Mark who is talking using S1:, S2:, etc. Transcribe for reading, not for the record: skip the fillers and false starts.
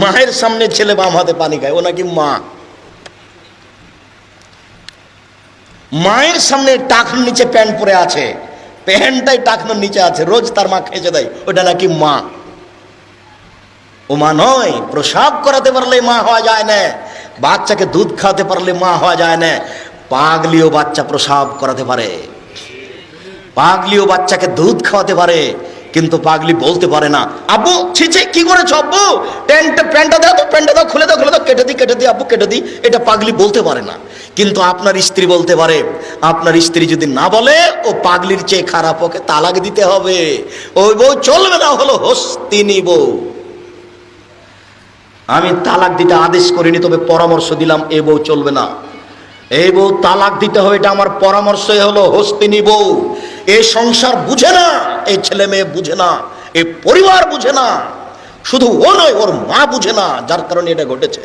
S1: মায়ের সামনে ছেলে বাম হাতে পানি খায়, ও নাকি মা। মায়ের সামনে টাকনোর নিচে প্যান্ট পরে আছে, প্যান্টটাই টাকনোর নিচে আছে, রোজ তার মা খেঁচে দেয়, ওটা নাকি মা। ও মা নয়। প্রসাব করাতে পারলে মা হওয়া যায় না, বাচ্চাকে দুধ খাওয়াতে পারলে মা হওয়া যায় না। পাগলিও বাচ্চা প্রসাব করাতে পারে, পাগলিও বাচ্চাকে দুধ খাওয়াতে পারে, কিন্তু পাগলি বলতে পারে না আব্বু ছিছে কি করেছো আব্বু, প্যান্টটা দাও তো, প্যান্টটা দাও, খুলে দাও, খুলে দাও, কেটে দিই আব্বু, কেটে দিই। এটা পাগলি বলতে পারে না, কিন্তু আপনার স্ত্রী বলতে পারে। আপনার স্ত্রী যদি না বলে, ও পাগলির চেয়ে খারাপ, ওকে তালাক দিতে হবে। ওই বউ চলবে না, হলো হস্তিনী বউ। আমি তালাক দিতে আদেশ করিনি, তবে পরামর্শ দিলাম, এ বউ চলবে না, এই বউ তালাক দিতে হবে, এটা আমার পরামর্শ। হলো হস্তিনী বউ। এই সংসার বুঝে না, এই ছেলে মেয়ে বুঝে না, এই পরিবার বুঝে না, শুধু ও নয়, ওর মা বুঝে না, যার কারণে এটা ঘটেছে।